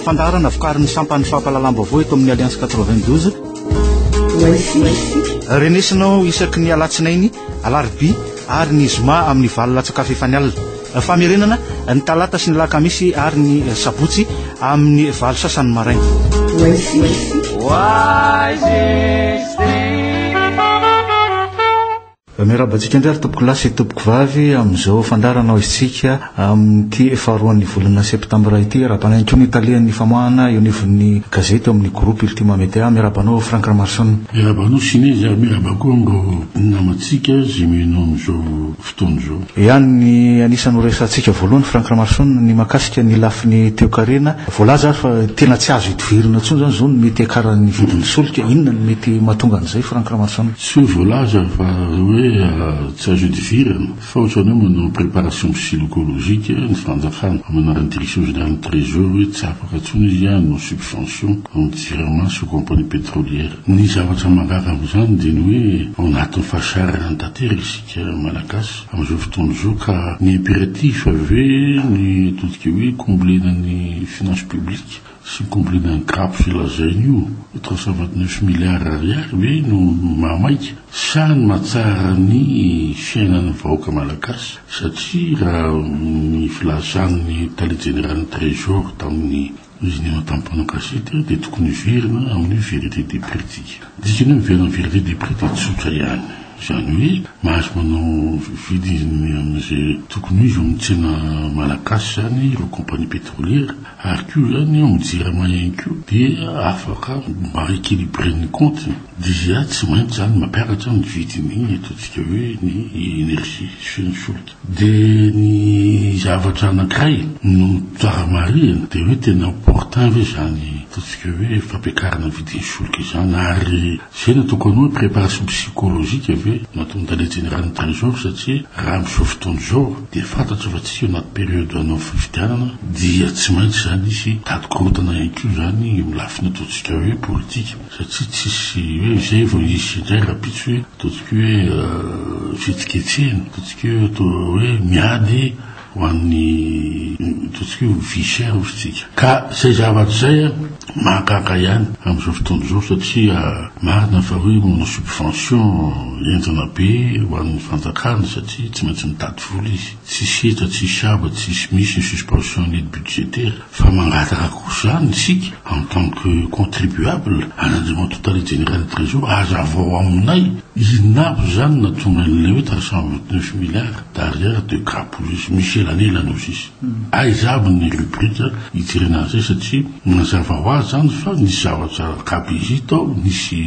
Fandarana vokariny sampany fampalalam-baovao eto amin'ny Alliance 92. Renesinao isaky ny alatsinainy, alarobia ary ny zoma amin'ny valo latsaka fefany alina. Famerenana ny talata sy ny lakamisy ary ny sabotsy amin'ny valo sasany maraina. Miarabantsika indray ary tompoko lasy tompoko vavy amin'izao fandarana isika amin'ity faharoan'ny volana septambra ity rahabanainkeo ny italian'ny famoahana eo anivon'ny gazety amin'ny groupe Ultima Media. Miarabanao Frank Ramarson. Miarabanao Sinez ary miarabanao ngo namatsika zimenao amin'izao fotoana izao. Ihany anisany horesantsika voalohany Frank Ramarson ny mahakasika ny lafiny toekarena. Voalaza fa tena tsy azo hidivirina intsony zany zao ny mety akaran'ny vidin'ny solika. Inona ny mety mahatonga an'izay Frank Ramarson? Tsy voalaza fa hoe tsy azo hidivirana fa ohatran'ny hoe manao préparation psychologique ny fanjakana manarany direction générale trésor hoe tsy afaka intsony izy no subvention amin'ny tirement sur compagnie pétrolière. Ny zavatra mangaraka amin'izany dia ny hoe ao anatin'ny fahasarana ny tanteraka isika malagasy amin'izao fotoana izao ka ny impératif avy ny totika hoe comblena ny finance publique sy comblena ny CRAP filazainy io 329 milliards ariary hoe no mamaika sany mahatsara ny fiainan'ny vahoaka malagasy satria raha ny filazan'ny taliana générale trésor tamin'ny izy ny tampona gazety dia tokony verina amin'ny vérité des prix. Dikany miverina amin'ny vérité des prix dia tsotra ihany. Zany hoe mahazo manao vidiny amin'izay tokony izy amin'ny tsena malagasy zany ireo compagnie pétrolière ary koa zany amin'ny jirama ihany koa dia afaka mba équilibré ny compte dia tsy maintsy zany mampiakatra ny vidiny ataontsika hoe ny énergie sy ny solika. Dia ny zavatra anankiray no tsara marina dia hoe tena important ve zany ataontsika hoe fampiakarana vidiny solika zany ary zay no tokony hoe préparation psychologique avy natonga taliana générale trésor satria raha amin'izao fotoana izao dia fantatsa fa tsy anaty période anao fifidianana dia tsy maintsy zany izy tady korotana ihany koa zany lafina ataontsika hoe politika satria tsisy hoe zay vao isy indray rapitso hoe ataontsika hoe fihetsiketsehana ataontsika hoe miady ho an'ny ataontsika hoe vie chère ositsika ka zay zavatra zay mahakaka ihany amin'izao fotoana izao satria marina fa hoe manao subvention enjana be ho an'ny fanjakana satria tsy maintsy mitady vola izy tsy setra tsy saba tsy misy ny suspension aide budgétaire fa mangataka kosa zany isika en tant que contribuable an'andriamanitra taliana générale trésor hazavao aminay inabo zany natonga an'ilay hoe 329 milliards d'arière de CRAP misy elanelana ozy izy aizaby ny rubrique itirena zay satria mazava ho azy zany fa nisy zavatra kaby izy tao nisy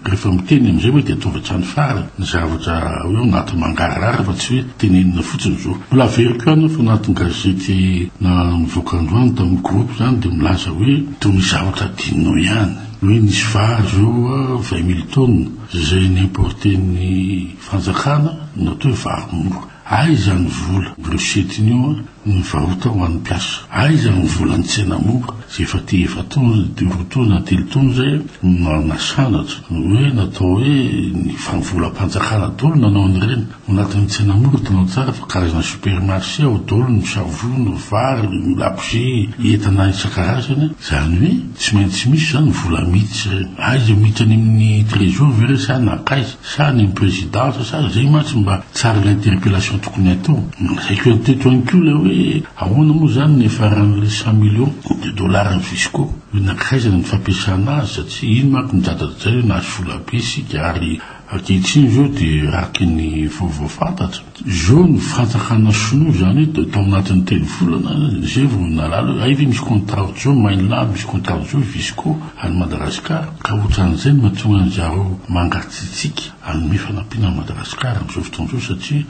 rehefa miteny am'izay hoe dia atovatrany fara ny zavatra hoe anaty mangararara fa tsy hoe tenenina fotsiny zao mbola veriko ihany fa anatin'ny gazety na mivoaka androany tamin'ny groupe zany dia milaza hoe toy ny zavatra dinao ihany hoe nisy vary zao 20 000 tonnes zay nimporten'ny fanjakana natao hoe vary mora aiza ny vola brosetiny io ny varota ho an'ny mpiasa aiza ny vola ny tsena mora zay efa ty efatona roatona telotona zay nasanatra hoe natao hoe ny volam-panjakana dolo nanao an'ireny anatin'ny tsena mora tanao tsara fa karazana supermarché ao dolo ny savony vary ny labougie entana isan-karazany zany hoe tsy maintsy misy zany vola miditsy reny aiza miditsy any amin'ny trésor ve re sa nakaiza sa ny présidence sa zay mantsy mba tsara l'interpellation tokony atao zay ko teto any koa le hoe ahoana moa zany ny faran'le 100 millions de dollars fiscaux nakaizana ny fampiasana azy satria ino manko mijadatra zay na vola be sika ary ankehitriny zao dia araky ny vaovao fantatra zao ny fanjakana sinoa zany tao anatin'ny telo volana zay vao nalala aive misy contrat zao mainland misy contrat zao fiscaux any Madagasikara ka ohatran'izay no mahatonga an'zareo mangatsitsika anome fanampiana Madagasikara amin'izao fotoana zao satria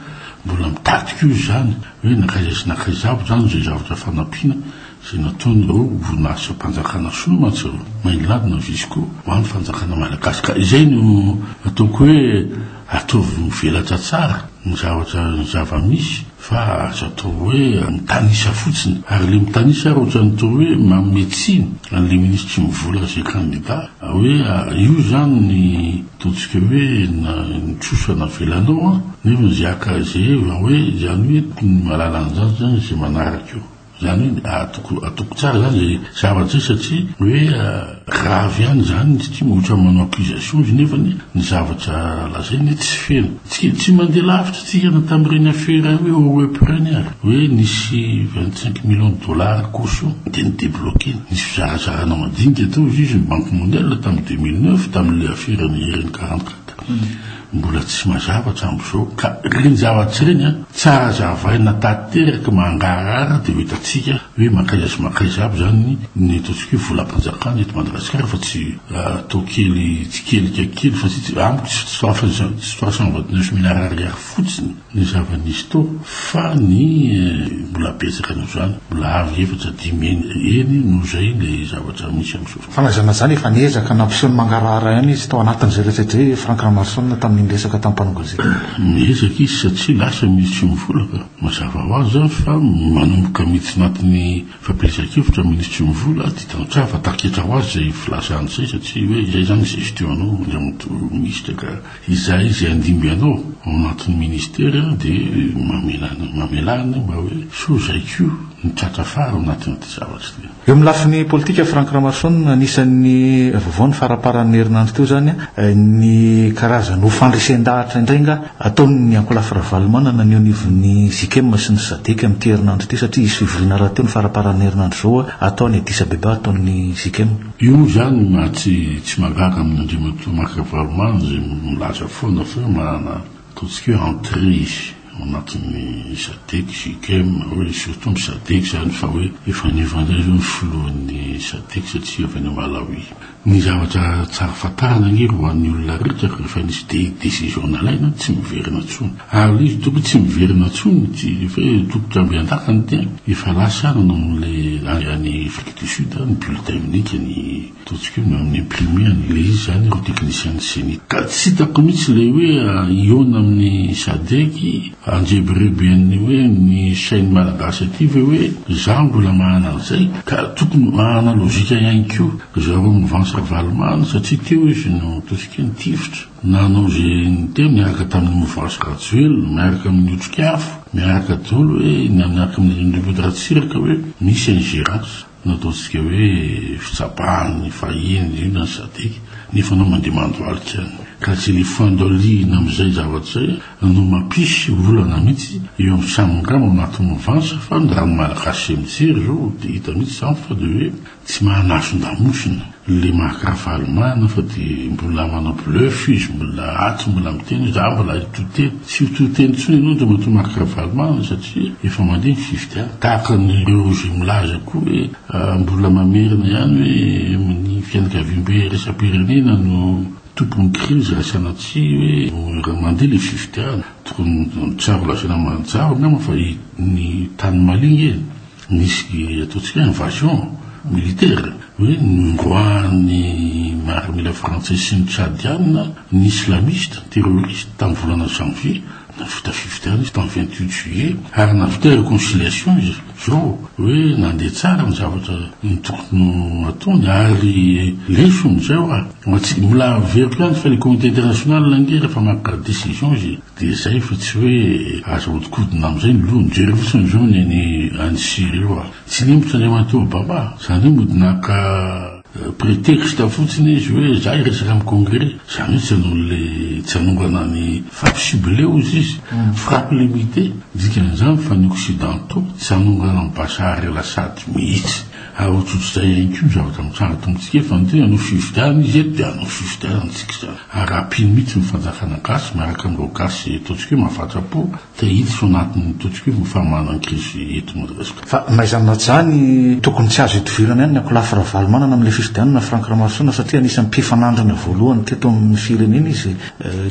mbola mitady koa zany hoe nakaiza sy nakaizavo zany zay zavatra fanampiana zay nataony reo voninahitra mpanjakana sinoa mantsy mainland na fiscaux ho an'ny fanjakana malagasy ka izay no ataoko hoe ataovy mivelatra tsara ny zava-misy fa azo atao hoe mitanisa fotsiny ary le mitanisa ary ohatrany atao hoe mametsiny an'le ministre tsy mivola zay candidat hoe io zany ny ataontsika hoe nitrosana velanao nefa zay aka zay hoe zany hoe malala an'izany zany zay manaraka io zany hoe atoko tsara zany zay zavatra satria hoe grave ihany zany tsy ohatra manao accusation izy nefa ny zavatra lazainy tsy feno tsy mandeha lavitra tsika na tamin'ireny affaire hoe Webprenier hoe nisy 25 millions de dollars caution dia nidébloqué nisy fizarazarana madinika tao izy ny Banque mondiale tamin'ny 2009 tamin'le affaire ny reny 44 mbola tsy mazavatra am'izao ka reny zavatra reny tsara zavaina tanteraka mangarara dia ho hitatsika hoe makaiza aby zany ny ataontsika hoe volam-panjakana eto Madagasikara fa tsy atao kely tsy kely fa tsy amiko tsy 329 milliards ariary fotsiny ny zava-nisy tao fa ny mbola betsaka no zany mbola avy efatra 10 eny no zay le zavatra misy am'izao fanazana zany efa niezaka nampiseho ny mangarara ihany izy tao anatin'izay rehetrarehetra Franck Ramanson tamin'ny resaka tampanongazay miezaka izy satria lasa misy tsy mivolaka mazava ho azy zany fa manomboka miditsy anatin'ny fampielezan-kevitra ministre tsy mivola ditano tsara fa taketra ho azy zay filasany zay satria hoe izay zany gestionanao amto ministre ka izay andimby anao ao anatin'ny ministera dia mamelana mba hoe so zaiko nitratra fara anatin'ity zavatra ty eo amin'ny lafin'ny politika Franck Ramanson anisan'ny vovoany faraparan'ny herinandro teo zany ny karazana ofandresen-dahatra indrindra ataony ankolafy Ravalomanana ny onivon'ny Zikem sy ny Sadek amin'ity herinandro ity satria isy fivoriana raha teo ny faraparan'ny herinandro zao ataony Addis Abeba ataony Zikem io zany tsy magaga amin'ny andriamatoa Marc Ravalomanana zay milaza foana fa manana ataontsika hoe entrée anatin'ny Sadek Zikem hoe surtout ny Sadek zany fa hoe efa nivandray zao ny filohan'ny Sadek satria efa ny Malawi ny zavatra tsara fatarana ngery ho an'ny olona rehetra rehefa nisy décision nalaina tsy miverina tsony ary izy tokony tsy miverina tsony fa tokotra ambiandakany dia efa lasa anana amin'le any Afrique du Sud ny bulletin unique ny ataontsika hoe amin'ny imprimé le izy zany ireo technicien ny Sénit ka tsy hitako mihitsy le hoe iona amin'ny Sadek anjebireben'ny hoe ny chaîne malagasy aty ve hoe za mbola mahana an'izay ka tokony mahana logika ihany koa zareo mivance Ravalomana satria teo izy no ataontsika ny tifitra nanao zay ny teo miaraka tamin'ny mouvance graduel miaraka amin'ny otrikafo miaraka daholo hoe miaraka amin'ny ndebodratsiraka hoe misy ingérence nataontsika hoe fitsapahany fahiny io na ny Sadek nefa anao mandeha mandoalika any ka tsy le fandolina amin'izay zavatra zay no mampisy volana mihitsy eo amin'ny samyngramo anatin'ny mouvance fa ny rano malagasy mijery zao dia hita mihitsy zany fa dia hoe tsy mahanason-damosina le Marc Ravalomanana fa dia mbola manao bluff izy mbola aty mbola miteny za mbola itoteny tsy itoteny tsony ianao andriamatoa Marc Ravalomanana satria efa mandeha ny fifitiana tahaka nyreo zay milaza koa hoe mbola mamerina ihany hoe amin'ny fianakaviam-be resam-pirenena no tompony crise rasanatsi hoe mandeha le fifitiana tokony tsaro lasana mantsaro nama fa ny tany malingy nisy ataontsika invasion militaire hoe nindroany miaramila français sy ny tchadiana ny islamiste terroriste tamin'ny volana janvier navita fifitiana izy tamin'ny 28 juillet ary navita réconciliation izy zao hoe nandeha tsara ny zavatra ny tokony ataony ary lesony zay tsy mbola veriko ihany fa le comité international nange rehefa maka décision izy dia zay fa tsy hoe aza hodikodina amin'izay ny lohany jery fotsiny zao ny any Syrie io tsy nembotra andriamatoa Baba zany hoe modinaka prétexte fotsiny izy hoe za iresaka amin'ny congrès zany hoe tsy hanao tsy hanongana ny fampisibleo izy frappe limité dikan'izany fa ny occidentaux tsy hanongana ny basary lasady mihitsy ary ohatrotrozay ihany koa zavatra mitsara tombotsika fa ny tena anao fifitiana izy eto dia anao fifitiana antsika zany ary apiny mihitsy ny fanjakana gasy miaraka amin'ireo gasy ataontsika hoe mahafatrapo dia hita so anatin'ny ataontsika hoe mifamanan crise eto Madagasikara fa maizanona zany tokony tsy azo idivirana ihany ny ankolafy Ravalomanana amin'le fifitiana na Franck Ramanson satria anisan'ny mpifanandrana voalohany teto amin'ny firenena izy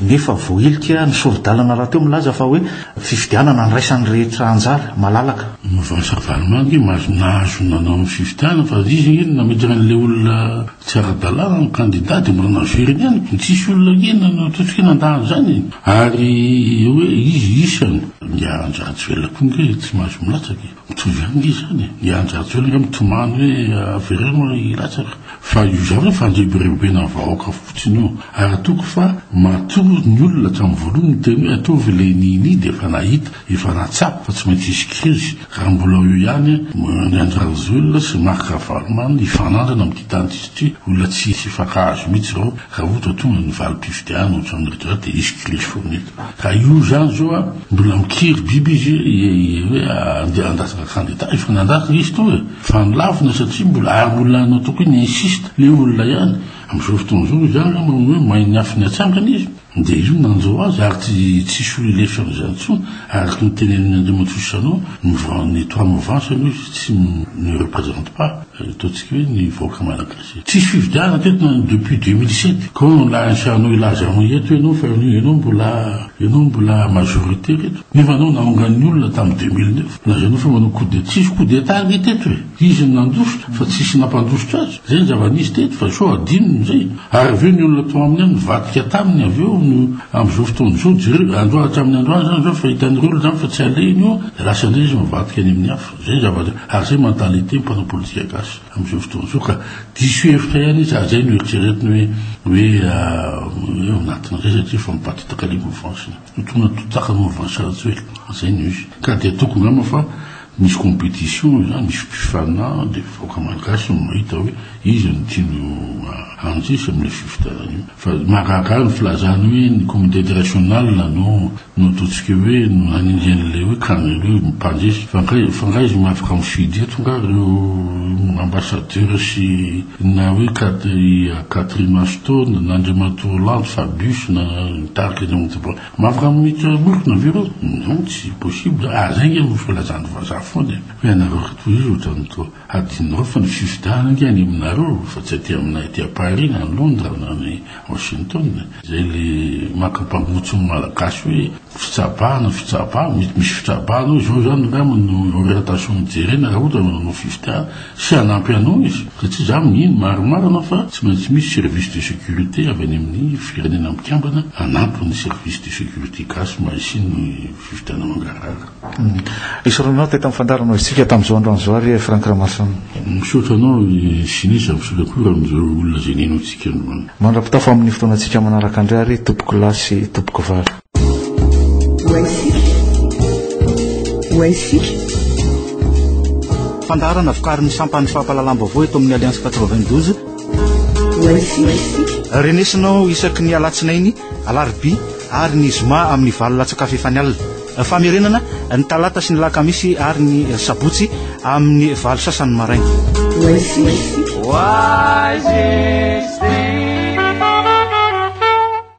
nefa voailika ny sorodalana raha teo milaza fa hoe fifidianana ny raisany rehetra anjara malalaka mouvance Ravalomanana mahazo nanao amin'ny fifidiana fa izy iny namedran'le olona tsy ara-dalàna candidat de mbola naveriny ihany tsisy olona ina no totsika nandahany zany ary hoe izy isany ngianjaratsy velona koa nge tsy mahazo milatsaky mitovy ihany nge zany ngianjaratsy velona nga mitomany hoe avereno ilatsaka fa io zavatra fandrebirebena vahoaka fotsiny io ary atoko fa matory ny olona hatramin'ny voalohany teny hoe ataovy le nini de efa nahita efa natsapa fa tsy maintsy isy krizy raha mbola io ihany ny anjaratsy velona sy marque avalemany ifanandrana amin'ity tany ty olona tsy ifakahazo mihitsy reo raha ohatra tonga ny valim-pifidiana ohatra amin'ireo de isy krizy fourneto ka io zany zao a mbola mikiry biby izy hoe andeha andasaka candidat efa nandasaka izy to hoe fa nilavina satria mbola ary mbola anao toko ny insiste le olona ihany am'izao fotoana zao zany hoe mainy afiny atsangana izy de io nanjao azy ary tsy solilefany zany tsony araky ny teneniny Andriamantosanao ny 3 mouvance io tsy ne représente pas totsika hoe ny voaka malagasy tsisy fifidiana teto depuis 2007 quand la ansianao ilaza mo eto enao mbola majorité reto nefa anao naongany olona tamin'ny 2009 lazanao fa manao coup d'état tsisy coup d'état ny teto hoe izy nandositra fa tsisy nampandositra azy zay ny zava-nisy teto fa so adinony zay ary aveo ny olona to amin'ny any mivatika taminy aveo am'izao fotoana zao jere andro hatramin'ny androany zany zao fa hitan'ireo olona zany fa tsy aleny io lasa ndray izy mivatika any amin'ny hafa zay zavatra ary zay mentalité mpanao politika gasy am'izao fotoana zao ka diso hevitra ihany izy zay no eritreretiny hoe anatina zay satria fa mipatitaka le mouvance tonga totaka ny mouvance aratsy hoe zay no izy ka de toko ngama fa misy compétition zany misy mpifanà de voaka malagasy mahita hoe izy no tiano anjisy am'le fifidianana io fa mahakaka ny filazany hoe ny communauté internationale no totsika hoe no anindrian'le hoe kanle mpanjesy fanga izy mahafaka mifidy eto nga reo ambassadeur sy na hoe Catherine Ashton n'Andriamantoa Hollande Fabius na mitariky mahafaka mihitra molokona aveo non tsy possible zay nge filazany vazaha foana hoe anareo reto izy ohatrany to adinareo fa ny fifidianana nge any aminareo fa tsy aty aminay ty Paris na Londres na ny Washington zay le makampamotso ny malagasy hoe fitsabahana misy fitsabahana zao zany ngamany orientation jerena raha ohatra manao fifidiana sy anampy anao izy satria za mihino maromarona fa tsy maintsy misy service de sécurité avy any amin'ny firenena mikambana anampy ny service de sécurité gasy mahisi ny fifidiana mangarara isoranao teto mifandaranao isika tamin'izao androan'izao ary Frank Ramasson misaotra anao sinisa misaotra koa amin'izao olona zay nenontsika mandrapitafo amin'ny fotoanantsika manaraka andray ary tompoko lahy sy tompoko vavy fandarana vokariny sampany fahampalalam-baovao eto amin'ny Alliance 92 renesinao isaky ny alatsinainy alarobia ary ny zoma amin'ny valo latsaka fefany alina famerenana ny talata sy ny lakamisy ary ny sabotsy amin'ny valo sasany maraina